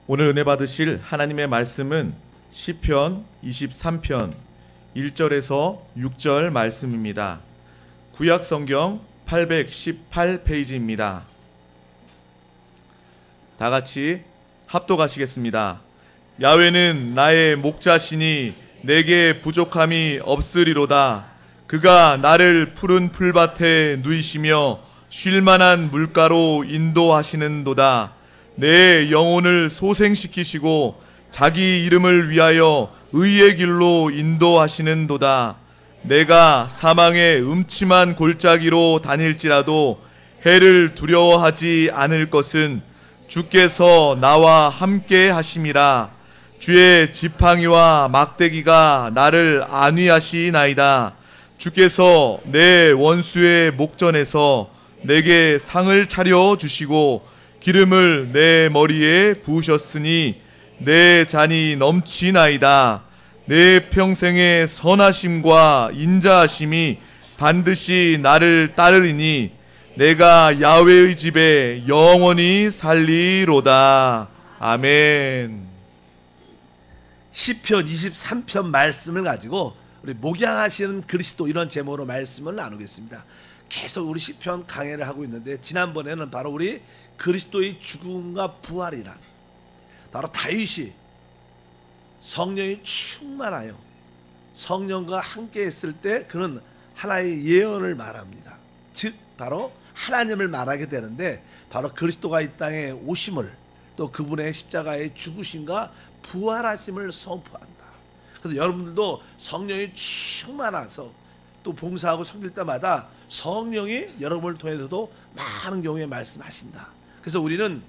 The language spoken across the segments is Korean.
오늘 은혜 받으실 하나님의 말씀은 시편 23편 1절에서 6절 말씀입니다. 구약 성경 818페이지입니다. 다 같이 합독하시겠습니다. 야훼는 나의 목자시니 내게 부족함이 없으리로다. 그가 나를 푸른 풀밭에 누이시며 쉴만한 물가로 인도하시는도다. 내 영혼을 소생시키시고 자기 이름을 위하여 의의 길로 인도하시는도다. 내가 사망의 음침한 골짜기로 다닐지라도 해를 두려워하지 않을 것은 주께서 나와 함께 하심이라. 주의 지팡이와 막대기가 나를 안위하시나이다. 주께서 내 원수의 목전에서 내게 상을 차려 주시고 기름을 내 머리에 부으셨으니 내 잔이 넘치나이다. 내 평생의 선하심과 인자하심이 반드시 나를 따르리니 내가 야훼의 집에 영원히 살리로다. 아멘. 시편 23편 말씀을 가지고 우리 목양하시는 그리스도, 이런 제목으로 말씀을 나누겠습니다. 계속 우리 시편 강해를 하고 있는데, 지난번에는 바로 우리 그리스도의 죽음과 부활이란, 바로 다윗이 성령이 충만하여 성령과 함께 했을 때 그는 하나의 예언을 말합니다. 즉 바로 하나님을 말하게 되는데, 바로 그리스도가 이 땅에 오심을, 또 그분의 십자가의 죽으심과 부활하심을 선포한다. 그래서 여러분들도 성령이 충만해서 또 봉사하고 섬길 때마다 성령이 여러분을 통해서도 많은 경우에 말씀하신다. 그래서 우리는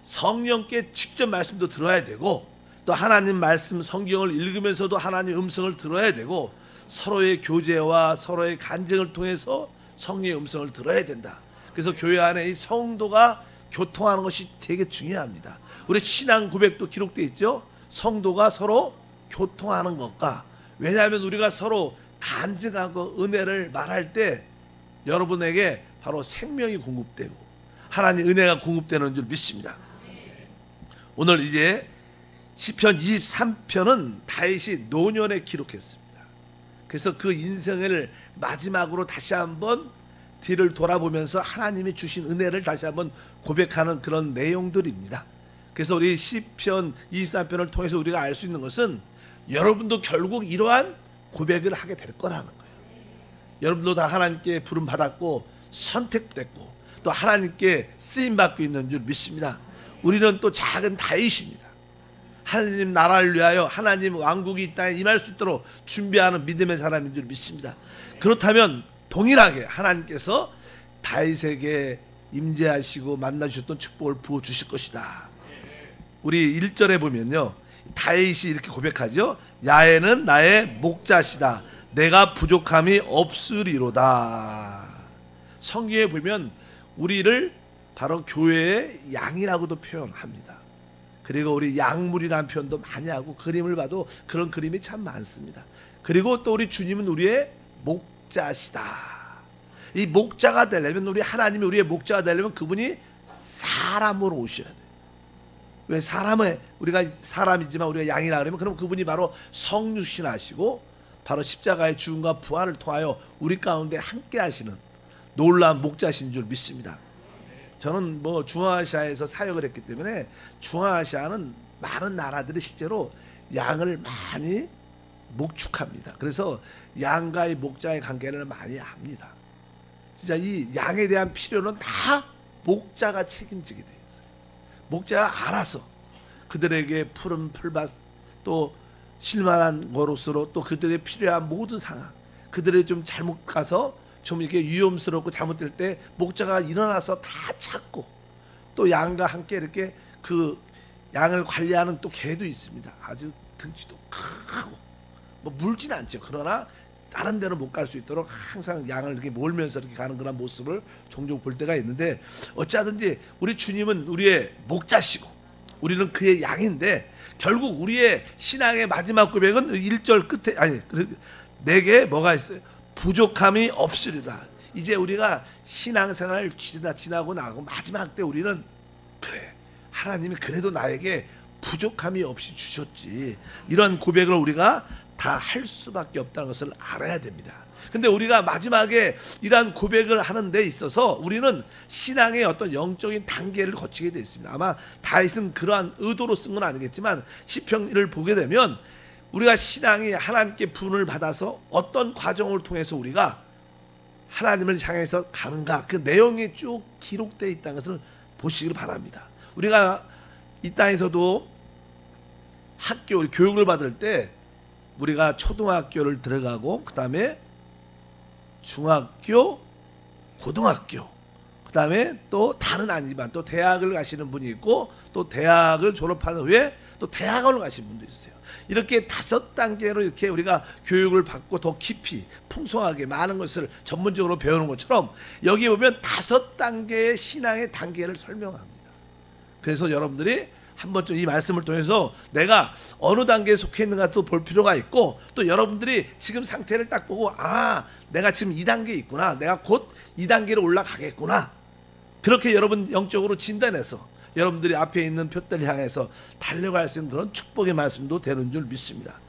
성령께 직접 말씀도 들어야 되고, 또 하나님 말씀 성경을 읽으면서도 하나님 음성을 들어야 되고, 서로의 교제와 서로의 간증을 통해서 성령의 음성을 들어야 된다. 그래서 교회 안에 이 성도가 교통하는 것이 되게 중요합니다. 우리 신앙 고백도 기록되어 있죠. 성도가 서로 교통하는 것과, 왜냐하면 우리가 서로 간증하고 은혜를 말할 때 여러분에게 바로 생명이 공급되고 하나님 은혜가 공급되는 줄 믿습니다. 오늘 이제 시편 23편은 다윗이 노년에 기록했습니다. 그래서 그 인생을 마지막으로 다시 한번 뒤를 돌아보면서 하나님이 주신 은혜를 다시 한번 고백하는 그런 내용들입니다. 그래서 우리 시편 23편을 통해서 우리가 알 수 있는 것은, 여러분도 결국 이러한 고백을 하게 될 거라는 거예요. 여러분도 다 하나님께 부름 받았고 선택됐고 또 하나님께 쓰임 받고 있는 줄 믿습니다. 우리는 또 작은 다윗입니다. 하나님 나라를 위하여 하나님 왕국이 이 땅에 임할 수 있도록 준비하는 믿음의 사람인 줄 믿습니다. 그렇다면 동일하게 하나님께서 다윗에게 임재하시고 만나주셨던 축복을 부어주실 것이다. 우리 1절에 보면요, 다윗이 이렇게 고백하죠. 야훼는 나의 목자시다. 내가 부족함이 없으리로다. 성경에 보면 우리를 바로 교회의 양이라고도 표현합니다. 그리고 우리 양물이라는 표현도 많이 하고, 그림을 봐도 그런 그림이 참 많습니다. 그리고 또 우리 주님은 우리의 목자시다. 이 목자가 되려면, 우리 하나님이 우리의 목자가 되려면 그분이 사람으로 오셔야 돼요. 왜 사람을, 우리가 사람이지만 우리가 양이라 그러면, 그럼 그분이 바로 성육신하시고 바로 십자가의 죽음과 부활을 통하여 우리 가운데 함께 하시는 놀라운 목자신 줄 믿습니다. 저는 뭐 중앙아시아에서 사역을 했기 때문에, 중앙아시아는 많은 나라들이 실제로 양을 많이 목축합니다. 그래서 양과의 목자의 관계를 많이 합니다. 진짜 이 양에 대한 필요는 다 목자가 책임지게 돼요. 목자가 알아서 그들에게 푸른 풀밭, 또 쉴만한 곳으로, 또 그들의 필요한 모든 상황, 그들이 좀 잘못 가서 좀 이렇게 위험스럽고 잘못될 때 목자가 일어나서 다 찾고, 또 양과 함께 이렇게 그 양을 관리하는 또 개도 있습니다. 아주 등치도 크고 뭐 물진 않죠. 그러나 다른 데로 못 갈 수 있도록 항상 양을 이렇게 몰면서 이렇게 가는 그런 모습을 종종 볼 때가 있는데, 어찌하든지 우리 주님은 우리의 목자시고 우리는 그의 양인데, 결국 우리의 신앙의 마지막 고백은 1절 끝에, 아니 내게 뭐가 있어요? 부족함이 없으리다. 이제 우리가 신앙생활을 지나고 나고 마지막 때 우리는, 그래 하나님이 그래도 나에게 부족함이 없이 주셨지. 이런 고백을 우리가 다 할 수밖에 없다는 것을 알아야 됩니다. 근데 우리가 마지막에 이러한 고백을 하는 데 있어서 우리는 신앙의 어떤 영적인 단계를 거치게 되어 있습니다. 아마 다윗은 그러한 의도로 쓴 건 아니겠지만 시편을 보게 되면 우리가 신앙이 하나님께 부름을 받아서 어떤 과정을 통해서 우리가 하나님을 향해서 가는가, 그 내용이 쭉 기록되어 있다는 것을 보시길 바랍니다. 우리가 이 땅에서도 학교 교육을 받을 때 우리가 초등학교를 들어가고 그 다음에 중학교, 고등학교, 그 다음에 또 다른 아니지만 또 대학을 가시는 분이 있고 또 대학을 졸업한 후에 또 대학원을 가시는 분도 있어요. 이렇게 5단계로 이렇게 우리가 교육을 받고 더 깊이 풍성하게 많은 것을 전문적으로 배우는 것처럼 여기 보면 5단계의 신앙의 단계를 설명합니다. 그래서 여러분들이 한 번쯤 이 말씀을 통해서 내가 어느 단계에 속해 있는가 또 볼 필요가 있고, 또 여러분들이 지금 상태를 딱 보고 아, 내가 지금 2단계에 있구나, 내가 곧 2단계로 올라가겠구나, 그렇게 여러분 영적으로 진단해서 여러분들이 앞에 있는 표대를 향해서 달려갈 수 있는 그런 축복의 말씀도 되는 줄 믿습니다.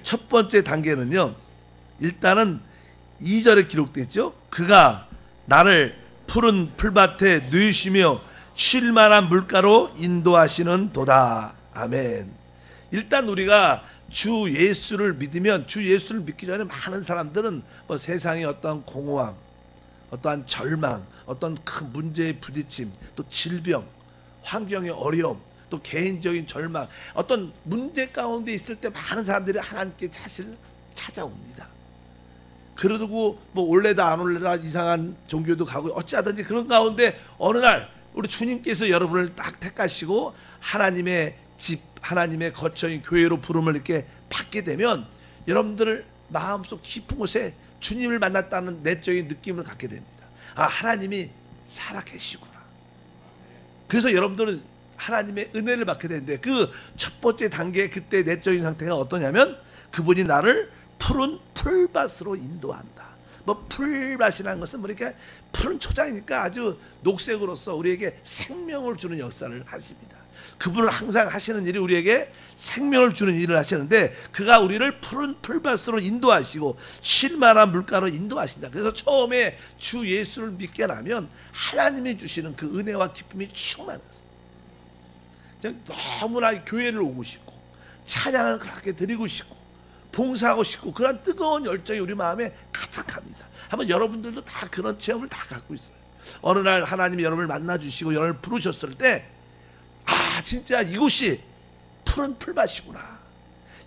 첫 번째 단계는요, 일단은 2절에 기록됐죠. 그가 나를 푸른 풀밭에 누이시며 쉴 만한 물가로 인도하시는 도다. 아멘. 일단 우리가 주 예수를 믿으면, 주 예수를 믿기 전에 많은 사람들은 뭐 세상의 어떤 공허함, 어떠한 절망, 어떤 큰 문제에 부딪힘, 또 질병, 환경의 어려움, 또 개인적인 절망, 어떤 문제 가운데 있을 때 많은 사람들이 하나님께 사실 찾아옵니다. 그러고 뭐 올래다 안 올래다 이상한 종교도 가고 어찌하든지 그런 가운데 어느 날 우리 주님께서 여러분을 딱 택하시고 하나님의 집, 하나님의 거처인 교회로 부름을 이렇게 받게 되면 여러분들 마음속 깊은 곳에 주님을 만났다는 내적인 느낌을 갖게 됩니다. 아, 하나님이 살아계시구나. 그래서 여러분들은 하나님의 은혜를 받게 되는데, 그 첫 번째 단계, 그때 내적인 상태가 어떠냐면 그분이 나를 푸른 풀밭으로 인도한다. 뭐 풀밭이라는 것은 뭐 이렇게 푸른 초장이니까 아주 녹색으로서 우리에게 생명을 주는 역사를 하십니다. 그분은 항상 하시는 일이 우리에게 생명을 주는 일을 하시는데, 그가 우리를 푸른 풀밭으로 인도하시고 쉴 만한 물가로 인도하신다. 그래서 처음에 주 예수를 믿게 나면 하나님이 주시는 그 은혜와 기쁨이 충만해서 너무나 교회를 오고 싶고 찬양을 그렇게 드리고 싶고 봉사하고 싶고 그런 뜨거운 열정이 우리 마음에 가득합니다. 한번 여러분들도 다 그런 체험을 다 갖고 있어요. 어느 날 하나님이 여러분을 만나주시고 여러분을 부르셨을 때, 아, 진짜 이곳이 푸른 풀밭이구나,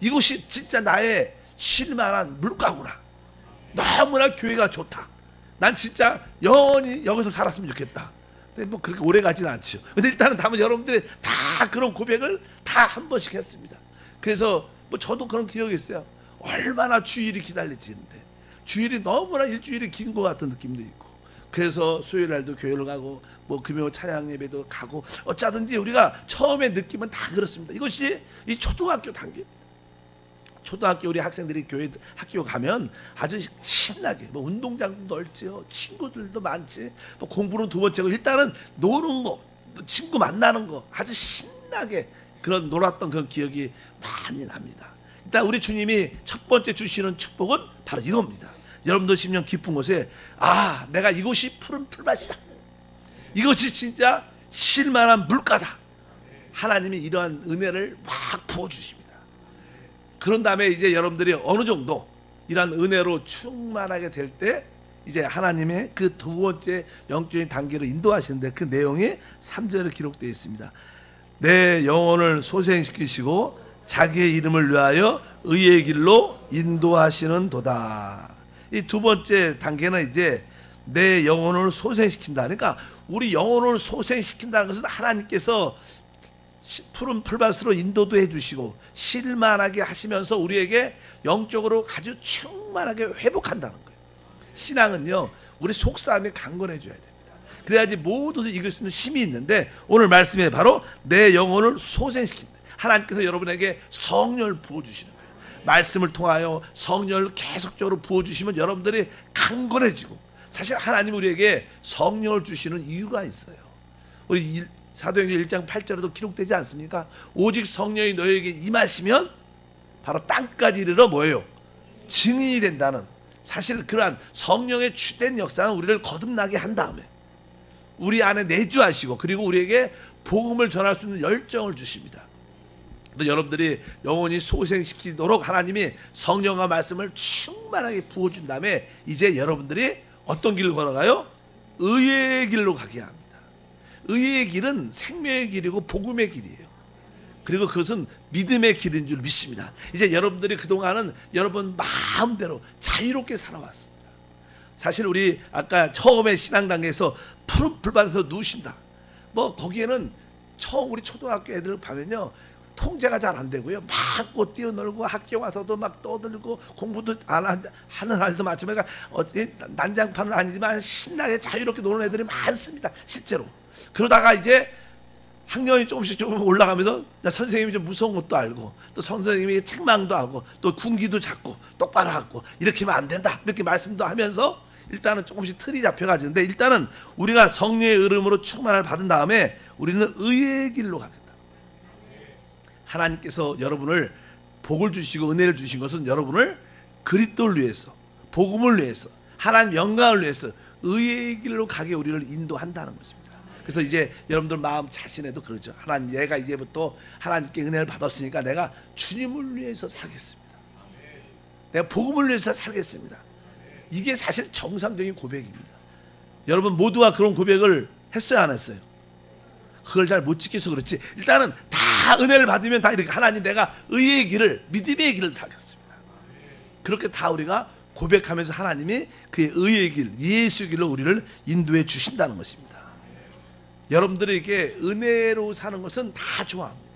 이곳이 진짜 나의 쉴만한 물가구나, 너무나 교회가 좋다, 난 진짜 영원히 여기서 살았으면 좋겠다. 근데 뭐 그렇게 오래 가지는 않죠. 근데 일단은 다만 여러분들이 다 그런 고백을 다 한 번씩 했습니다. 그래서 뭐 저도 그런 기억이 있어요. 얼마나 주일이 기다려지는데, 주일이 너무나 일주일이 긴 것 같은 느낌도 있고, 그래서 수요일 날도 교회를 가고 뭐 금요 찬양 예배도 가고 어쩌든지 우리가 처음에 느낌은 다 그렇습니다. 이것이 이 초등학교 단계입니다. 초등학교 우리 학생들이 교회 학교 가면 아주 신나게 뭐 운동장도 넓지요, 친구들도 많지, 뭐 공부는 두 번째고 일단은 노는 거, 친구 만나는 거 아주 신나게 그런 놀았던 그런 기억이 많이 납니다. 일단 우리 주님이 첫 번째 주시는 축복은 바로 이겁니다. 여러분도 심령 깊은 곳에, 아, 내가 이곳이 푸른 풀밭이다, 이것이 진짜 쉴만한 물가다, 하나님이 이러한 은혜를 막 부어주십니다. 그런 다음에 이제 여러분들이 어느 정도 이러한 은혜로 충만하게 될 때 이제 하나님의 그 두 번째 영적인 단계로 인도하시는데, 그 내용이 3절에 기록되어 있습니다. 내 영혼을 소생시키시고 자기의 이름을 위하여 의의 길로 인도하시는 도다. 이 두 번째 단계는 이제 내 영혼을 소생시킨다. 그러니까 우리 영혼을 소생시킨다는 것은 하나님께서 푸른 풀밭으로 인도도 해주시고 쉴만하게 하시면서 우리에게 영적으로 아주 충만하게 회복한다는 거예요. 신앙은요, 우리 속사람이 강건해져야 됩니다. 그래야지 모두를 이길 수 있는 힘이 있는데, 오늘 말씀에 바로 내 영혼을 소생시킨다. 하나님께서 여러분에게 성령을 부어주시는 거예요. 말씀을 통하여 성령을 계속적으로 부어주시면 여러분들이 강건해지고, 사실 하나님 우리에게 성령을 주시는 이유가 있어요. 우리 사도행전 1장 8절에도 기록되지 않습니까? 오직 성령이 너에게 임하시면 바로 땅까지 이르러 뭐예요? 증인이 된다는, 사실 그러한 성령의 주된 역사는 우리를 거듭나게 한 다음에 우리 안에 내주하시고, 그리고 우리에게 복음을 전할 수 있는 열정을 주십니다. 또 여러분들이 영원히 소생시키도록 하나님이 성령과 말씀을 충만하게 부어준 다음에 이제 여러분들이 어떤 길을 걸어가요? 의의 길로 가게 합니다. 의의 길은 생명의 길이고 복음의 길이에요. 그리고 그것은 믿음의 길인 줄 믿습니다. 이제 여러분들이 그동안은 여러분 마음대로 자유롭게 살아왔습니다. 사실 우리 아까 처음에 신앙 단계에서 푸른 풀밭에서 누우신다, 뭐 거기에는 처음 우리 초등학교 애들 가면요 통제가 잘 안 되고요, 막 뛰어놀고 학교 와서도 막 떠들고 공부도 안 하는 아이도 마찬가지가, 난장판은 아니지만 신나게 자유롭게 노는 애들이 많습니다 실제로. 그러다가 이제 학년이 조금씩 올라가면서 선생님이 좀 무서운 것도 알고, 또 선생님이 책망도 하고, 또 군기도 잡고 똑바로 하고, 이렇게 하면 안 된다 이렇게 말씀도 하면서 일단은 조금씩 틀이 잡혀가지는데, 일단은 우리가 성령의 이름으로 충만을 받은 다음에 우리는 의의 길로 가겠다. 하나님께서 여러분을 복을 주시고 은혜를 주신 것은 여러분을 그리스도를 위해서, 복음을 위해서, 하나님 영광을 위해서 의의 길로 가게 우리를 인도한다는 것입니다. 그래서 이제 여러분들 마음 자신에도 그러죠. 하나님, 내가 이제부터 하나님께 은혜를 받았으니까 내가 주님을 위해서 살겠습니다. 내가 복음을 위해서 살겠습니다. 이게 사실 정상적인 고백입니다. 여러분 모두가 그런 고백을 했어요, 안 했어요? 그걸 잘 못 지켜서 그렇지, 일단은 다 은혜를 받으면 다 이렇게 하나님, 내가 의의 길을, 믿음의 길을 살겠습니다. 그렇게 다 우리가 고백하면서 하나님이 그의 의의 길, 예수의 길로 우리를 인도해 주신다는 것입니다. 여러분들에게 은혜로 사는 것은 다 좋아합니다.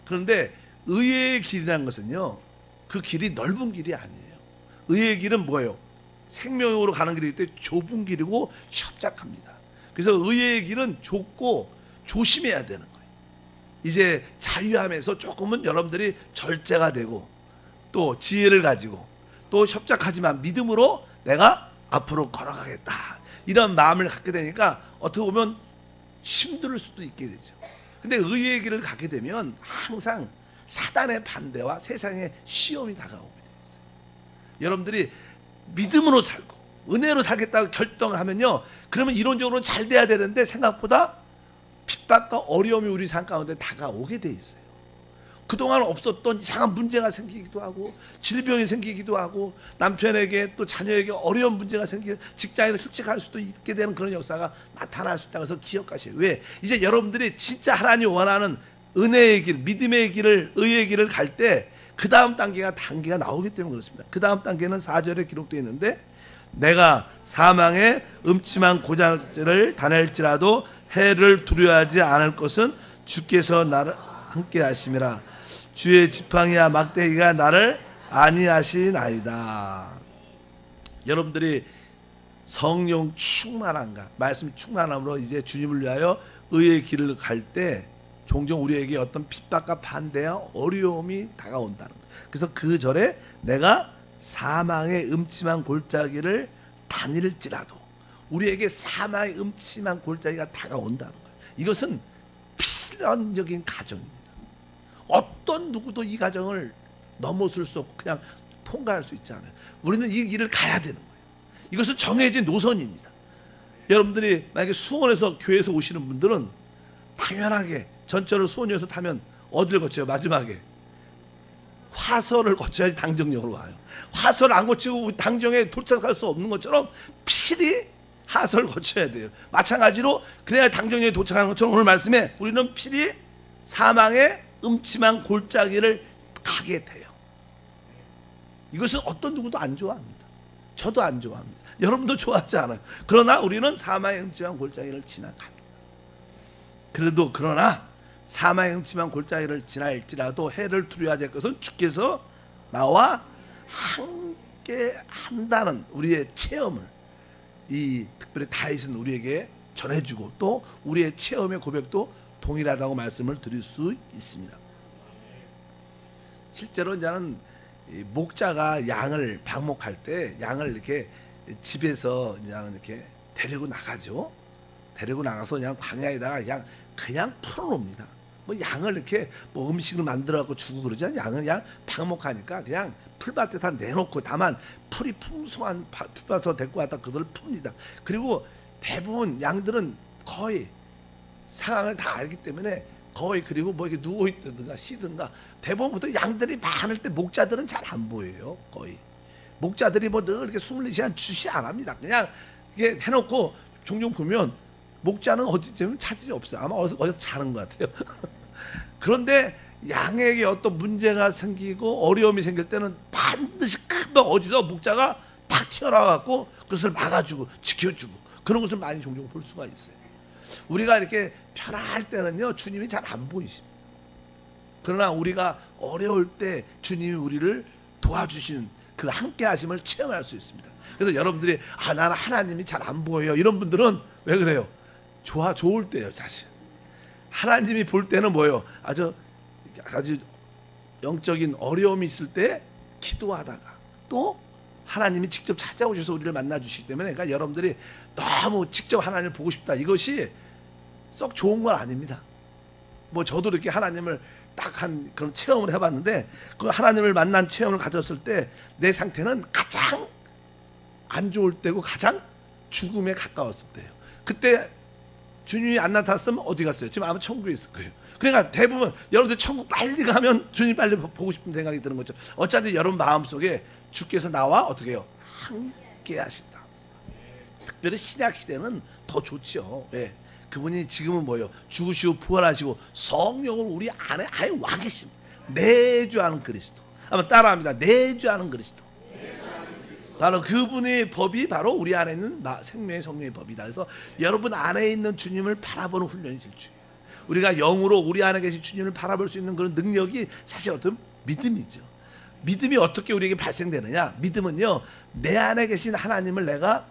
그런데 의의 길이라는 것은요, 그 길이 넓은 길이 아니에요. 의의 길은 뭐예요? 생명으로 가는 길이기 때문에 좁은 길이고 협착합니다. 그래서 의의 길은 좁고 조심해야 되는 거예요. 이제 자유함에서 조금은 여러분들이 절제가 되고, 또 지혜를 가지고, 또 협착하지만 믿음으로 내가 앞으로 걸어가겠다, 이런 마음을 갖게 되니까 어떻게 보면 힘들 수도 있게 되죠. 근데 의의 길을 가게 되면 항상 사단의 반대와 세상의 시험이 다가오게 되어요. 여러분들이 믿음으로 살고 은혜로 살겠다고 결정을 하면요, 그러면 이론적으로 잘 돼야 되는데 생각보다 핍박과 어려움이 우리 삶 가운데 다가오게 돼 있어요. 그동안 없었던 이상한 문제가 생기기도 하고, 질병이 생기기도 하고, 남편에게 또 자녀에게 어려운 문제가 생기고, 직장에서 실직할 수도 있게 되는 그런 역사가 나타날 수 있다고 해서 기억하세요. 왜? 이제 여러분들이 진짜 하나님이 원하는 은혜의 길, 믿음의 길을, 의의 길을 갈 때 그 다음 단계가 나오기 때문에 그렇습니다. 그 다음 단계는 4절에 기록되어 있는데, 내가 사망의 음침한 고장을 다닐지라도 해를 두려워하지 않을 것은 주께서 나를 함께 하심이라. 주의 지팡이와 막대기가 나를 안위하시나이다. 여러분들이 성령 충만함과 말씀 충만함으로 이제 주님을 위하여 의의 길을 갈 때 종종 우리에게 어떤 핍박과 반대와 어려움이 다가온다는 거예요. 그래서 그 절에 내가 사망의 음침한 골짜기를 다닐지라도, 우리에게 사망의 음침한 골짜기가 다가온다는 거예요. 이것은 필연적인 가정입니다. 어떤 누구도 이 가정을 넘어설 수 없고 그냥 통과할 수 있지 않아요. 우리는 이 길을 가야 되는 거예요. 이것은 정해진 노선입니다. 여러분들이 만약에 수원에서 교회에서 오시는 분들은 당연하게 전철을 수원역에서 타면 어디를 거쳐요? 마지막에 화서를 거쳐야지 당정역으로 와요. 화서를 안 거치고 당정에 도착할 수 없는 것처럼 필히 하서를 거쳐야 돼요. 마찬가지로 그래야 당정역에 도착하는 것처럼 오늘 말씀에 우리는 필히 사망의 음침한 골짜기를 가게 돼요. 이것은 어떤 누구도 안 좋아합니다. 저도 안 좋아합니다. 여러분도 좋아하지 않아요. 그러나 우리는 사망의 음침한 골짜기를 지나갑니다. 그러나 사망의 음침한 골짜기를 지날지라도 해를 두려워하지 않을 것은 주께서 나와 함께 한다는 우리의 체험을 이 특별히 다윗은 우리에게 전해주고, 또 우리의 체험의 고백도 동일하다고 말씀을 드릴 수 있습니다. 실제로 이제는 목자가 양을 방목할 때 양을 이렇게 집에서 이제는 이렇게 데리고 나가죠. 데리고 나가서 그냥 광야에다가 그냥 그냥 풀어놓습니다. 뭐 양을 이렇게 뭐 음식을 만들어갖고 주고 그러지 않아요. 양은 그냥 방목하니까 그냥 풀밭에 다 내놓고, 다만 풀이 풍성한 풀밭으로 데리고 왔다 그걸 풉니다. 그리고 대부분 양들은 거의 상황을 다 알기 때문에 거의, 그리고 뭐 이렇게 누워 있든가 쉬든가, 대부분부터 양들이 많을 때 목자들은 잘 안 보여요. 거의 목자들이 뭐 늘 이렇게 24시간 주시 안 합니다. 그냥 이게 해놓고 종종 보면 목자는 어디쯤 차질이 없어요. 아마 어디 자는 것 같아요. 그런데 양에게 어떤 문제가 생기고 어려움이 생길 때는 반드시 금방 어디서 목자가 탁 튀어나와갖고 그것을 막아주고 지켜주고, 그런 것을 많이 종종 볼 수가 있어요. 우리가 이렇게 편할 때는요, 주님이 잘 안 보이십니다. 그러나 우리가 어려울 때 주님이 우리를 도와주시는 그 함께 하심을 체험할 수 있습니다. 그래서 여러분들이 나는 하나님이 잘 안 보여요, 이런 분들은 왜 그래요? 좋을 때예요. 사실 하나님이 볼 때는 뭐예요? 아주 영적인 어려움이 있을 때 기도하다가 또 하나님이 직접 찾아오셔서 우리를 만나주시기 때문에, 그러니까 여러분들이 너무 직접 하나님을 보고 싶다, 이것이 썩 좋은 건 아닙니다. 뭐 저도 이렇게 하나님을 딱 한 그런 체험을 해봤는데, 그 하나님을 만난 체험을 가졌을 때 내 상태는 가장 안 좋을 때고 가장 죽음에 가까웠을 때예요. 그때 주님이 안 나타났으면 어디 갔어요? 지금 아마 천국에 있을 거예요. 그러니까 대부분 여러분들 천국 빨리 가면 주님 빨리 보고 싶은 생각이 드는 거죠. 어차피 여러분 마음속에 주께서 나와 어떻게 해요? 함께 하신다. 특별히 신약 시대는 더 좋죠. 왜? 그분이 지금은 뭐예요? 죽으시고 부활하시고 성령을 우리 안에 아예 와 계십니다. 내주하는 그리스도. 한번 따라합니다. 내주하는 그리스도. 바로 그분의 법이 바로 우리 안에 있는 생명의 성령의 법이다. 그래서 여러분 안에 있는 주님을 바라보는 훈련이 제일 중요해요. 우리가 영으로 우리 안에 계신 주님을 바라볼 수 있는 그런 능력이 사실 어떤 믿음이죠. 믿음이 어떻게 우리에게 발생되느냐? 믿음은요, 내 안에 계신 하나님을 내가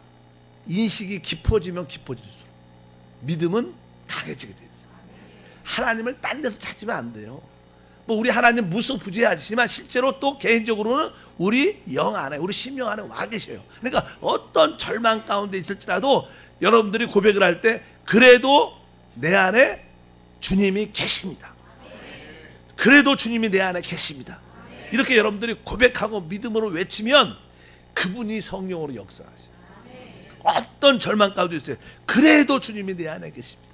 인식이 깊어지면 깊어질수록 믿음은 강해지게 돼요. 하나님을 딴 데서 찾으면 안 돼요. 뭐 우리 하나님 무소부재하시지만 실제로 또 개인적으로는 우리 영 안에, 우리 심령 안에 와 계셔요. 그러니까 어떤 절망 가운데 있을지라도 여러분들이 고백을 할 때 그래도 내 안에 주님이 계십니다. 그래도 주님이 내 안에 계십니다. 이렇게 여러분들이 고백하고 믿음으로 외치면 그분이 성령으로 역사하셔요. 어떤 절망 가운데 있어요. 그래도 주님이 내 안에 계십니다.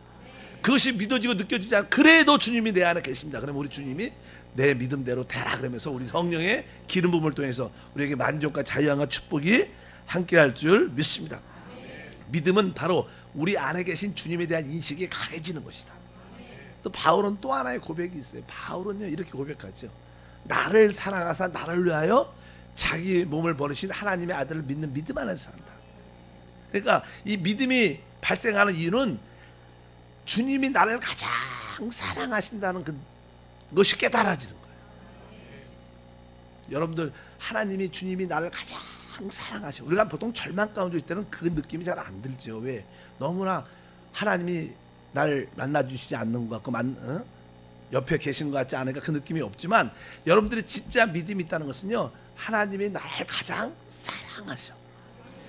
그것이 믿어지고 느껴지지 않고 그래도 주님이 내 안에 계십니다. 그러면 우리 주님이 내 믿음대로 되라 그러면서 우리 성령의 기름 부음을 통해서 우리에게 만족과 자유함과 축복이 함께할 줄 믿습니다. 믿음은 바로 우리 안에 계신 주님에 대한 인식이 강해지는 것이다. 또 바울은 또 하나의 고백이 있어요. 바울은요 이렇게 고백하죠. 나를 사랑하사 나를 위하여 자기 몸을 버리신 하나님의 아들을 믿는 믿음 안에서 산다. 그러니까 이 믿음이 발생하는 이유는 주님이 나를 가장 사랑하신다는 그것이 깨달아지는 거예요. 여러분들 하나님이 주님이 나를 가장 사랑하셔. 우리가 보통 절망 가운데 있을 때는 그 느낌이 잘 안 들죠. 왜? 너무나 하나님이 나를 만나주시지 않는 것 같고 옆에 계신 것 같지 않으니까 그 느낌이 없지만, 여러분들이 진짜 믿음이 있다는 것은요, 하나님이 나를 가장 사랑하셔.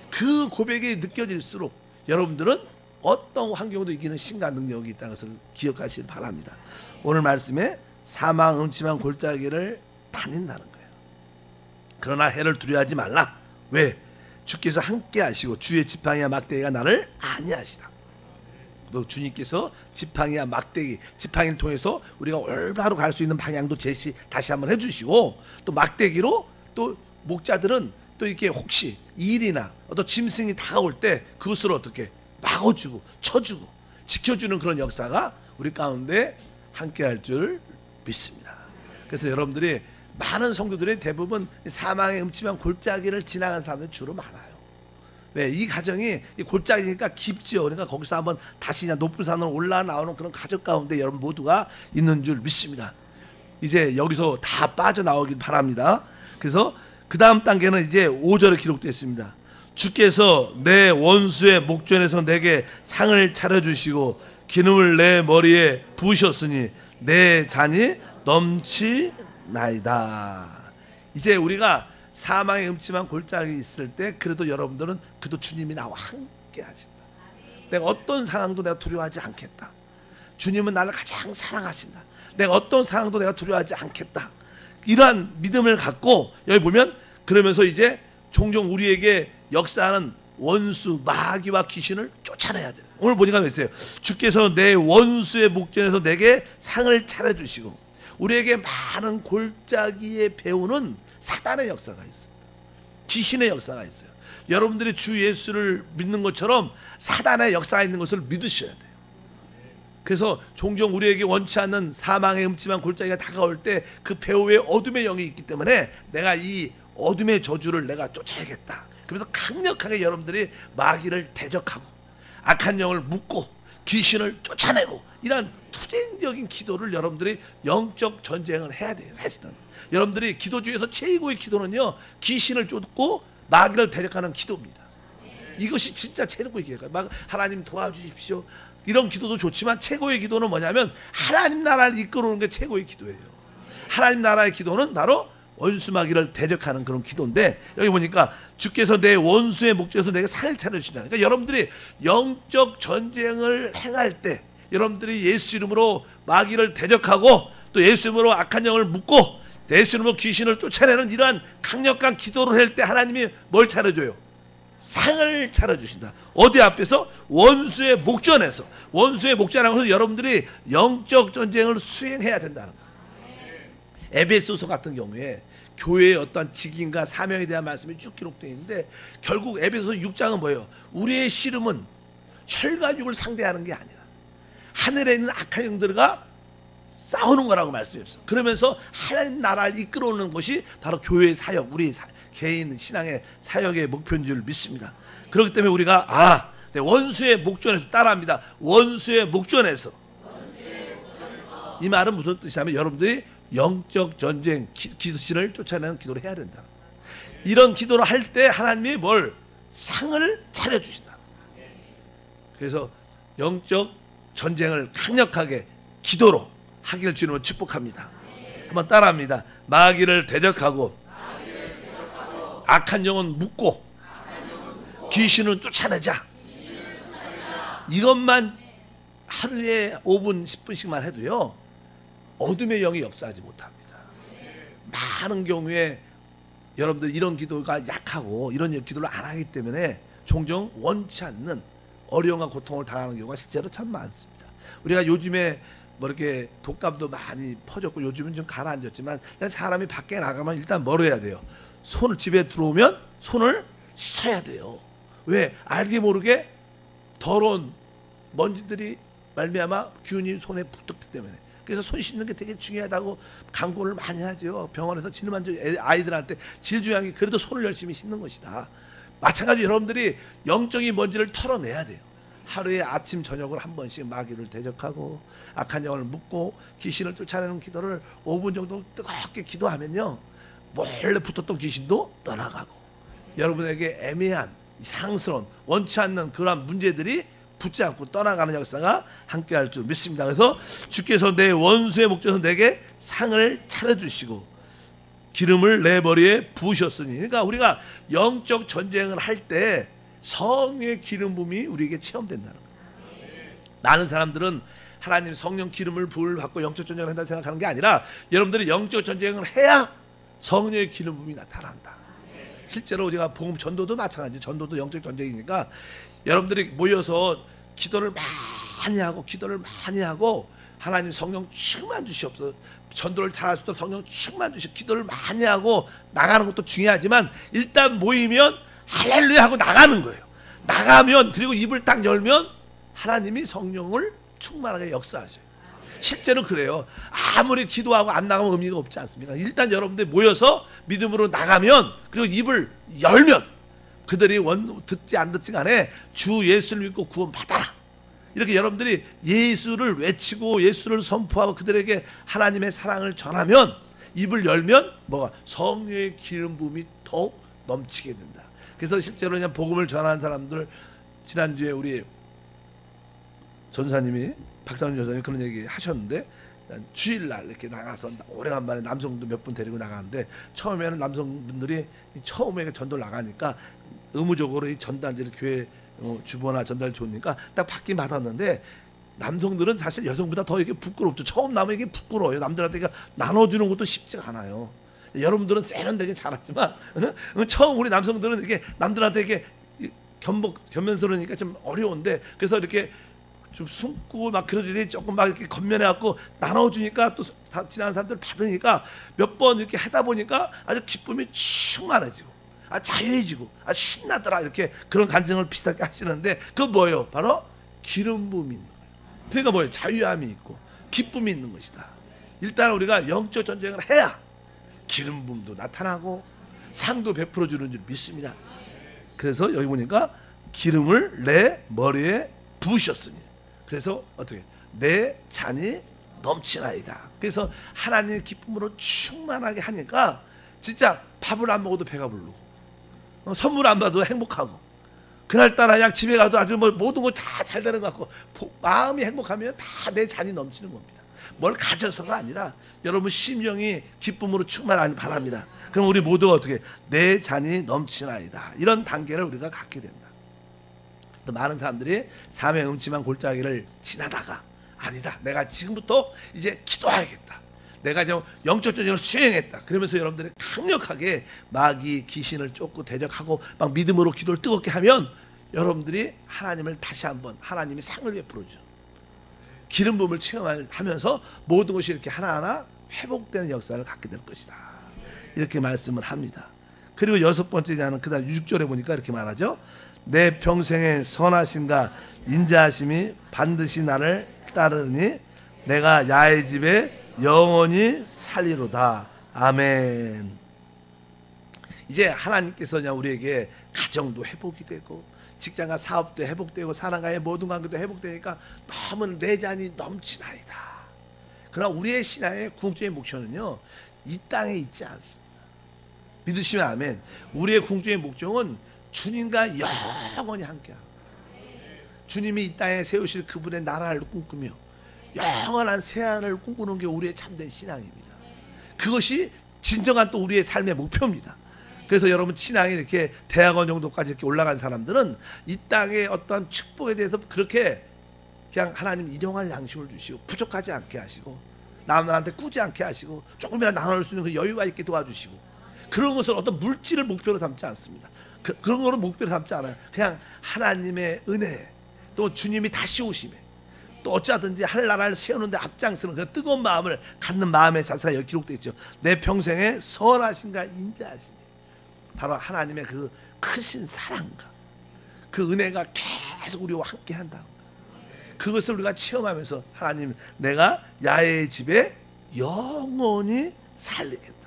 그 고백이 느껴질수록 여러분들은 어떤 환경도 이기는 신과 능력이 있다는 것을 기억하시길 바랍니다. 오늘 말씀에 사망 음침한 골짜기를 다닌다는 거예요. 그러나 해를 두려워하지 말라. 왜? 주께서 함께 하시고 주의 지팡이와 막대기가 나를 안위하시다. 또 주님께서 지팡이와 막대기, 지팡이를 통해서 우리가 올바로 갈 수 있는 방향도 제시 다시 한번 해주시고, 또 막대기로 또 목자들은 또 이렇게 혹시 일이나 어떤 짐승이 다가올 때 그것을 어떻게 막아주고 쳐주고 지켜주는 그런 역사가 우리 가운데 함께할 줄 믿습니다. 그래서 여러분들이 많은 성도들이 대부분 사망의 음침한 골짜기를 지나간 사람들이 주로 많아요. 왜? 이 가정이 이 골짜기니까 깊죠. 그러니까 거기서 한번 다시 그냥 높은 산으로 올라 나오는 그런 가족 가운데 여러분 모두가 있는 줄 믿습니다. 이제 여기서 다 빠져나오길 바랍니다. 그래서 그 다음 단계는 이제 5절에 기록되어 있습니다. 주께서 내 원수의 목전에서 내게 상을 차려주시고 기름을 내 머리에 부으셨으니 내 잔이 넘치나이다. 이제 우리가 사망의 음침한 골짜기 있을 때 그래도 여러분들은 그래도 주님이 나와 함께 하신다. 내가 어떤 상황도 내가 두려워하지 않겠다. 주님은 나를 가장 사랑하신다. 내가 어떤 상황도 내가 두려워하지 않겠다. 이러한 믿음을 갖고 여기 보면 그러면서 이제 종종 우리에게 역사하는 원수 마귀와 귀신을 쫓아내야 돼요. 오늘 보니까 있어요. 주께서 내 원수의 목전에서 내게 상을 차려주시고 우리에게 많은 골짜기에 배우는 사단의 역사가 있습니다. 귀신의 역사가 있어요. 여러분들이 주 예수를 믿는 것처럼 사단의 역사가 있는 것을 믿으셔야 돼요. 그래서 종종 우리에게 원치 않는 사망의 음침한 골짜기가 다가올 때 그 배후에 어둠의 영이 있기 때문에 내가 이 어둠의 저주를 내가 쫓아야겠다. 그래서 강력하게 여러분들이 마귀를 대적하고 악한 영을 묶고 귀신을 쫓아내고 이런 투쟁적인 기도를 여러분들이 영적 전쟁을 해야 돼요. 사실은 여러분들이 기도 중에서 최고의 기도는요, 귀신을 쫓고 마귀를 대적하는 기도입니다. 이것이 진짜 최고의 기도예요. 막 하나님 도와주십시오. 이런 기도도 좋지만 최고의 기도는 뭐냐면 하나님 나라를 이끌어오는 게 최고의 기도예요. 하나님 나라의 기도는 바로 원수 마귀를 대적하는 그런 기도인데 여기 보니까 주께서 내 원수의 목전에서 내게 상을 차려주신다. 그러니까 여러분들이 영적 전쟁을 행할 때 여러분들이 예수 이름으로 마귀를 대적하고 또 예수 이름으로 악한 영을 묶고 예수 이름으로 귀신을 쫓아내는 이러한 강력한 기도를 할 때 하나님이 뭘 차려줘요? 상을 차려주신다. 어디 앞에서? 원수의 목전에서. 원수의 목전에 가서 여러분들이 영적 전쟁을 수행해야 된다는 거예요. 에베소서 같은 경우에 교회의 어떤 직임과 사명에 대한 말씀이 쭉 기록되어 있는데 결국 에베소서 6장은 뭐예요? 우리의 씨름은 혈과 육을 상대하는 게 아니라 하늘에 있는 악한 영들과 싸우는 거라고 말씀했어요. 그러면서 하나님 나라를 이끌어오는 것이 바로 교회의 사역, 우리 개인 신앙의 사역의 목표인 줄 믿습니다. 그렇기 때문에 우리가 원수의 목전에서 따라합니다. 원수의 목전에서. 이 말은 무슨 뜻이냐면 여러분들이 영적 전쟁, 귀신을 쫓아내는 기도를 해야 된다. 이런 기도를 할 때 하나님이 뭘? 상을 차려주신다. 그래서 영적 전쟁을 강력하게 기도로 하기를 주님은 축복합니다. 한번 따라합니다. 마귀를 대적하고 악한 영은 묶고 귀신은 쫓아내자. 이것만 하루에 5분 10분씩만 해도요 어둠의 영이 역사하지 못합니다. 많은 경우에 여러분들 이런 기도가 약하고 이런 기도를 안 하기 때문에 종종 원치 않는 어려움과 고통을 당하는 경우가 실제로 참 많습니다. 우리가 요즘에 뭐 이렇게 독감도 많이 퍼졌고 요즘은 좀 가라앉았지만 사람이 밖에 나가면 일단 뭘 해야 돼요? 손을 집에 들어오면 손을 씻어야 돼요. 왜? 알게 모르게 더러운 먼지들이 말미암아 균이 손에 붙었기 때문에. 그래서 손 씻는 게 되게 중요하다고 강구를 많이 하죠. 병원에서 아이들한테 제일 중요한 게 그래도 손을 열심히 씻는 것이다. 마찬가지로 여러분들이 영적인 먼지를 털어내야 돼요. 하루에 아침 저녁을 한 번씩 마귀를 대적하고 악한 영을 묶고 귀신을 쫓아내는 기도를 5분 정도 뜨겁게 기도하면요 몰래 붙었던 귀신도 떠나가고 여러분에게 애매한 이상스러운 원치 않는 그러한 문제들이 붙지 않고 떠나가는 역사가 함께할 줄 믿습니다. 그래서 주께서 내 원수의 목전에서 내게 상을 차려주시고 기름을 내 머리에 부으셨으니. 그러니까 우리가 영적 전쟁을 할 때 성령의 기름 부음이 우리에게 체험된다는 거예요. 많은 사람들은 하나님 성령 기름을 부을 받고 영적 전쟁을 한다고 생각하는 게 아니라 여러분들이 영적 전쟁을 해야 성령의 기름 부음이 나타난다. 실제로 우리가 복음 전도도 마찬가지. 전도도 영적 전쟁이니까 여러분들이 모여서 기도를 많이 하고 하나님 성령 충만 주시옵소서. 전도를 잘할 수 있도록 성령 충만 주시고 기도를 많이 하고 나가는 것도 중요하지만 일단 모이면 할렐루야 하고 나가는 거예요. 나가면 그리고 입을 딱 열면 하나님이 성령을 충만하게 역사하셔요. 실제로 그래요. 아무리 기도하고 안 나가면 의미가 없지 않습니까? 일단 여러분들 모여서 믿음으로 나가면 그리고 입을 열면 그들이 듣지 안 듣지 간에 주 예수를 믿고 구원 받아라. 이렇게 여러분들이 예수를 외치고 예수를 선포하고 그들에게 하나님의 사랑을 전하면 입을 열면 뭐가 성령의 기름 부음이 더욱 넘치게 된다. 그래서 실제로 그냥 복음을 전하는 사람들 지난주에 우리 전사님이 박상훈 전사님이 그런 얘기 하셨는데 주일날 이렇게 나가서 오래간만에 남성도 몇 분 데리고 나가는데 처음에는 남성분들이 처음에 전도를 나가니까 의무적으로 이 전달지를 교회 주보나 전달 좋으니까 딱 받긴 받았는데 남성들은 사실 여성보다 더 이게 부끄럽죠. 처음 나면 이게 부끄러워요. 남들한테 나눠주는 것도 쉽지가 않아요. 여러분들은 세련되게 잘하지만 처음 우리 남성들은 이게 남들한테 이게 견면스러우니까 좀 어려운데, 그래서 이렇게 좀 숨고 막 그러지, 조금 막 이렇게 겉면해 갖고 나눠주니까 또 지나가는 사람들 받으니까 몇 번 이렇게 하다 보니까 아주 기쁨이 충만해지고 자유해지고 신나더라, 이렇게 그런 감정을 비슷하게 하시는데, 그거 뭐예요? 바로 기름 부음이 있는 거예요. 그러니까 뭐예요? 자유함이 있고 기쁨이 있는 것이다. 일단 우리가 영적 전쟁을 해야 기름 부음도 나타나고 상도 베풀어 주는 줄 믿습니다. 그래서 여기 보니까 기름을 내 머리에 부으셨으니, 그래서 어떻게 내 잔이 넘치나이다. 그래서 하나님의 기쁨으로 충만하게 하니까 진짜 밥을 안 먹어도 배가 부르고 선물 안 받아도 행복하고, 그날따라 그냥 집에 가도 아주 뭐 모든 거 다 잘 되는 것 같고, 마음이 행복하면 다 내 잔이 넘치는 겁니다. 뭘 가져서가 아니라 여러분 심령이 기쁨으로 충만하길 바랍니다. 그럼 우리 모두가 어떻게 내 잔이 넘치나이다, 이런 단계를 우리가 갖게 된다. 또 많은 사람들이 삶의 음침한 골짜기를 지나다가 아니다, 내가 지금부터 이제 기도해야겠다, 내가 이제 영적 전쟁을 수행했다, 그러면서 여러분들이 강력하게 마귀 귀신을 쫓고 대적하고 막 믿음으로 기도를 뜨겁게 하면 여러분들이 하나님을 다시 한번 하나님이 상을 베풀어 줘 기름 부음을 체험하면서 모든 것이 이렇게 하나하나 회복되는 역사를 갖게 될 것이다, 이렇게 말씀을 합니다. 그리고 여섯 번째는 그다음 6절에 보니까 이렇게 말하죠. 내 평생의 선하심과 인자하심이 반드시 나를 따르니 내가 야의 집에 영원히 살리로다. 아멘. 이제 하나님께서 그냥 우리에게 가정도 회복이 되고 직장과 사업도 회복되고 사람과의 모든 관계도 회복되니까 너무 내 잔이 넘치나이다. 그러나 우리의 신앙의 궁극적인 목표는요, 이 땅에 있지 않습니다. 믿으시면 아멘. 우리의 궁극적인 목적은 주님과 영원히 함께하고, 주님이 이 땅에 세우실 그분의 나라를 꿈꾸며 영원한 새하늘을 꿈꾸는 게 우리의 참된 신앙입니다. 그것이 진정한 또 우리의 삶의 목표입니다. 그래서 여러분 신앙이 이렇게 대학원 정도까지 이렇게 올라간 사람들은 이 땅의 어떤 축복에 대해서 그렇게 그냥 하나님 일용할 양식을 주시고 부족하지 않게 하시고 남한테 꾸지 않게 하시고 조금이라도 나눌 수 있는 그 여유가 있게 도와주시고, 그런 것을 어떤 물질을 목표로 삼지 않습니다. 그런 거를 목표로 삼지 않아요. 그냥 하나님의 은혜, 또 주님이 다시 오심에, 또 어찌하든지 할 나라를 세우는데 앞장서는 그 뜨거운 마음을 갖는 마음의 자세가 여기 기록되어 있죠. 내 평생에 선하신가 인자하시니, 바로 하나님의 그 크신 사랑과 그 은혜가 계속 우리와 함께 한다. 그것을 우리가 체험하면서 하나님, 내가 야의 집에 영원히 살리겠다.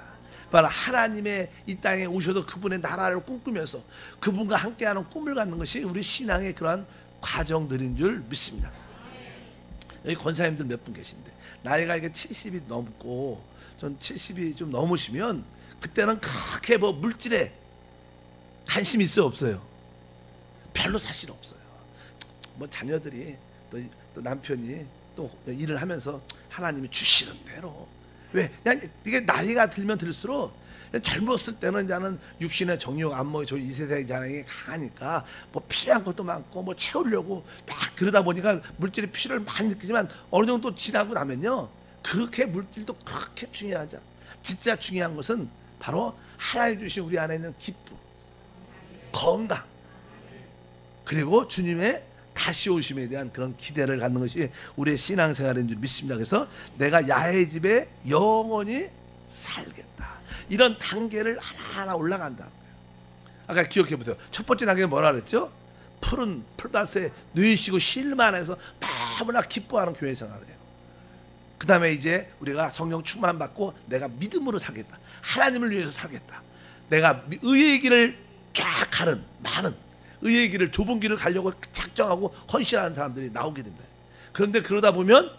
바로 하나님의 이 땅에 오셔도 그분의 나라를 꿈꾸면서 그분과 함께하는 꿈을 갖는 것이 우리 신앙의 그러한 과정들인 줄 믿습니다. 여기 권사님들 몇 분 계신데 나이가 이게 70이 넘고 전 70이 좀 넘으시면 그때는 그렇게 뭐 물질에 관심이 있어요, 없어요? 별로 사실 없어요. 뭐 자녀들이 또 남편이 또 일을 하면서 하나님이 주시는 대로, 왜? 그냥 이게 나이가 들면 들수록 젊었을 때는 이제는 육신의 정욕, 안목, 저 이 세상의 자랑이 강하니까 뭐 필요한 것도 많고 뭐 채우려고 막 그러다 보니까 물질의 필요를 많이 느끼지만 어느 정도 지나고 나면요, 그렇게 물질도 그렇게 중요하지 않아. 진짜 중요한 것은 바로 하나님 주신 우리 안에 있는 기쁨, 건강, 그리고 주님의 다시 오심에 대한 그런 기대를 갖는 것이 우리의 신앙생활인 줄 믿습니다. 그래서 내가 야의 집에 영원히 살겠다, 이런 단계를 하나하나 올라간다. 아까 기억해 보세요. 첫 번째 단계는 뭐라 그랬죠? 푸른 풀밭에 누이시고 쉴만해서 너무나 기뻐하는 교회 생활이에요. 그 다음에 이제 우리가 성령 충만 받고 내가 믿음으로 살겠다, 하나님을 위해서 살겠다, 내가 의의 길을 쫙 가는 많은 의의 길을, 좁은 길을 가려고 작정하고 헌신하는 사람들이 나오게 된다. 그런데 그러다 보면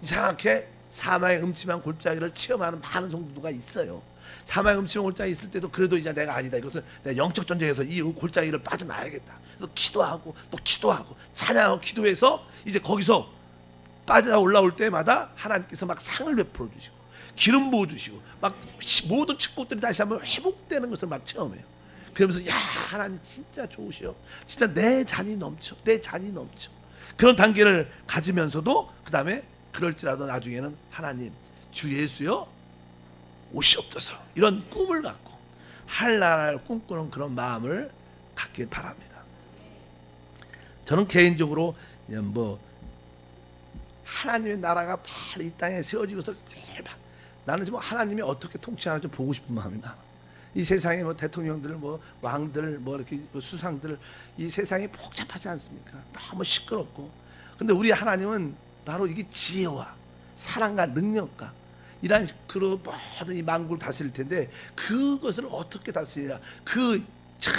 이상하게 사망의 음침한 골짜기를 체험하는 많은 성도가 있어요. 사망의 음침한 골짜기 있을 때도 그래도 이제 내가 아니다, 이것은 내가 영적 전쟁에서 이 골짜기를 빠져나야겠다. 그래서 기도하고 또 기도하고 찬양하고 기도해서 이제 거기서 빠져 올라올 때마다 하나님께서 막 상을 베풀어 주시고 기름 부어 주시고 막 모든 축복들이 다시 한번 회복되는 것을 막 체험해요. 그러면서 야, 하나님 진짜 좋으셔, 진짜 내 잔이 넘쳐, 내 잔이 넘쳐. 그런 단계를 가지면서도 그 다음에 그럴지라도 나중에는 하나님 주 예수여 오시옵소서 이런 꿈을 갖고 할 나라를 꿈꾸는 그런 마음을 갖길 바랍니다. 저는 개인적으로 뭐 하나님의 나라가 바로 이 땅에 세워진 것을 제일 나는 좀 하나님이 어떻게 통치하나 좀 보고 싶은 마음이 많아. 이 세상에 뭐 대통령들, 뭐 왕들, 뭐 이렇게 수상들, 이 세상이 복잡하지 않습니까? 너무 시끄럽고. 근데 우리 하나님은 바로 이게 지혜와 사랑과 능력과 이런 그런 모든 이 만국을 다스릴 텐데 그것을 어떻게 다스리냐? 그 참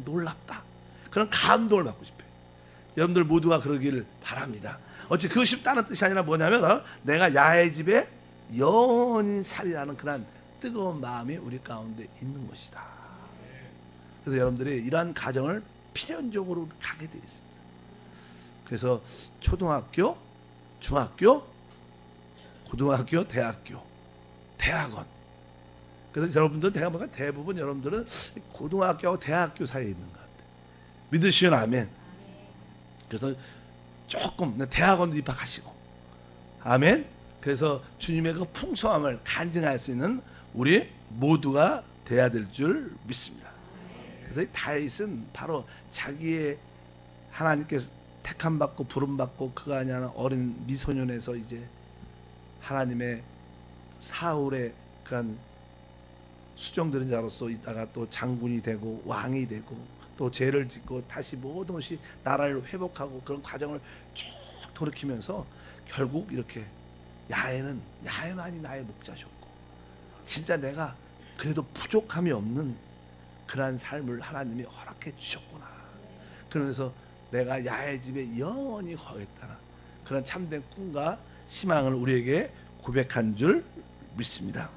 놀랍다. 그런 감동을 받고 싶어요. 여러분들 모두가 그러기를 바랍니다. 어찌 그것이 다른 뜻이 아니라 뭐냐면 내가 야훼 집에 영원히 살이라는 그런 뜨거운 마음이 우리 가운데 있는 것이다. 그래서 여러분들이 이러한 가정을 필연적으로 가게 되어 있습니다. 그래서 초등학교, 중학교, 고등학교, 대학교, 대학원. 그래서 여러분들 내가 보니까 대부분 여러분들은 고등학교하고 대학교 사이에 있는 것 같아요. 믿으시면 아멘. 그래서 조금 대학원도 입학하시고 아멘. 그래서 주님의 그 풍성함을 간증할 수 있는 우리 모두가 돼야 될 줄 믿습니다. 그래서 다윗은 바로 자기의 하나님께서 택함 받고 부름 받고 그가 아니라 어린 미소년에서 이제 하나님의 사울의 그런 수종들은 자로서 있다가 또 장군이 되고 왕이 되고 또 죄를 짓고 다시 모든 것이 나라를 회복하고 그런 과정을 쭉 돌이키면서 결국 이렇게 야훼만이 나의 목자셨고 진짜 내가 그래도 부족함이 없는 그러한 삶을 하나님이 허락해 주셨구나. 그러면서 내가 야훼 집에 영원히 거하겠다는 그런 참된 꿈과 희망을 우리에게 고백한 줄 믿습니다.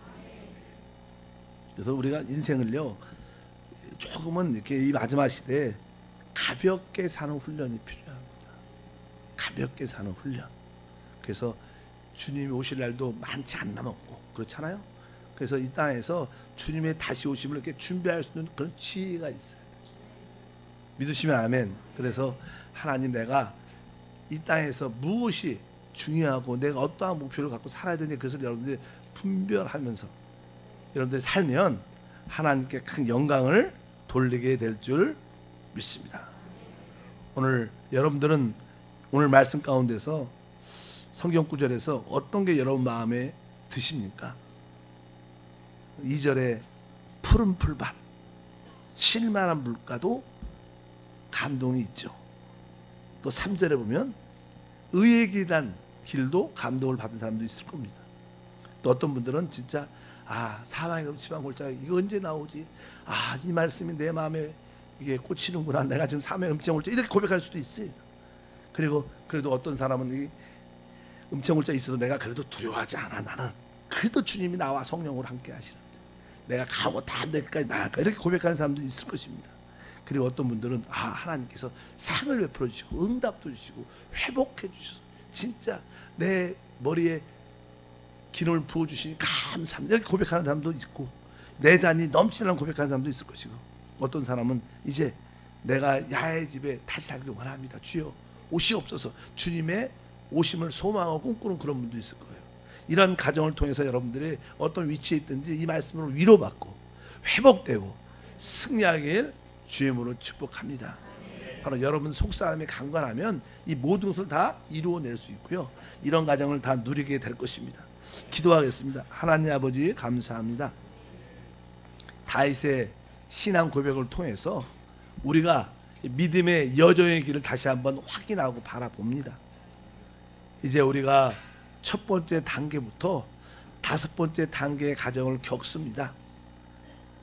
그래서 우리가 인생을요 조금은 이렇게 이 마지막 시대에 가볍게 사는 훈련이 필요합니다. 가볍게 사는 훈련. 그래서 주님이 오실 날도 많지 않 남았고 그렇잖아요. 그래서 이 땅에서 주님의 다시 오심을 이렇게 준비할 수 있는 그런 지혜가 있어요. 믿으시면 아멘. 그래서 하나님 내가 이 땅에서 무엇이 중요하고 내가 어떠한 목표를 갖고 살아야 되는지 그것을 여러분들이 분별하면서 여러분들이 살면 하나님께 큰 영광을 돌리게 될 줄 믿습니다. 오늘 여러분들은 오늘 말씀 가운데서 성경 구절에서 어떤 게 여러분 마음에 드십니까? 2절에 푸른 풀밭 쉴만한 물가도 감동이 있죠. 또 3절에 보면 의의 길이란 길도 감동을 받은 사람도 있을 겁니다. 또 어떤 분들은 진짜 사망의 음침한 골짜기 이거 언제 나오지? 이 말씀이 내 마음에 이게 꽂히는구나. 내가 지금 사망의 음침한 골짜기 이렇게 고백할 수도 있어요. 그리고 그래도 어떤 사람은 이 음침한 골짜기 있어도 내가 그래도 두려워하지 않아. 나는 그래도 주님이 나와 성령으로 함께 하시는데 내가 가고 다 내까지 나갈까 이렇게 고백하는 사람도 있을 것입니다. 그리고 어떤 분들은 하나님께서 상을 베풀어 주시고 응답도 주시고 회복해 주셔서 진짜 내 머리에 기름을 부어주시니 감사합니다 이렇게 고백하는 사람도 있고 내 잔이 넘치는 고백하는 사람도 있을 것이고 어떤 사람은 이제 내가 야훼 집에 다시 살기를 원합니다. 주여 오시옵소서 주님의 오심을 소망하고 꿈꾸는 그런 분도 있을 거예요. 이런 가정을 통해서 여러분들이 어떤 위치에 있든지 이 말씀으로 위로받고 회복되고 승리하길 주의 이름으로 축복합니다. 바로 여러분 속사람이 강건하면 이 모든 것을 다 이루어낼 수 있고요. 이런 가정을 다 누리게 될 것입니다. 기도하겠습니다. 하나님 아버지 감사합니다. 다윗의 신앙 고백을 통해서 우리가 믿음의 여정의 길을 다시 한번 확인하고 바라봅니다. 이제 우리가 첫 번째 단계부터 다섯 번째 단계의 가정을 겪습니다.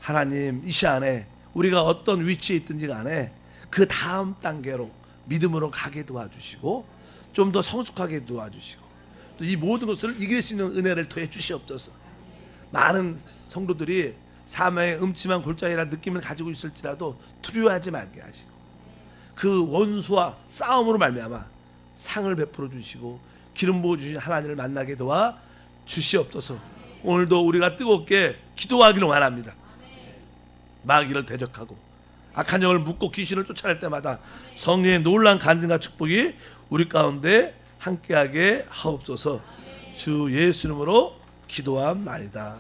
하나님 이 시간에 우리가 어떤 위치에 있든지 간에 그 다음 단계로 믿음으로 가게 도와주시고 좀 더 성숙하게 도와주시고 또 이 모든 것을 이길 수 있는 은혜를 더해 주시옵소서. 많은 성도들이 사망의 음침한 골짜기라는 느낌을 가지고 있을지라도 두려워하지 말게 하시고 그 원수와 싸움으로 말미암아 상을 베풀어 주시고 기름 부어 주신 하나님을 만나게 도와 주시옵소서. 오늘도 우리가 뜨겁게 기도하기를 원합니다. 마귀를 대적하고 악한 영을 묶고 귀신을 쫓아낼 때마다 성령의 놀라운 간증과 축복이 우리 가운데 함께하게 하옵소서. 주 예수 이름으로 기도함나이다.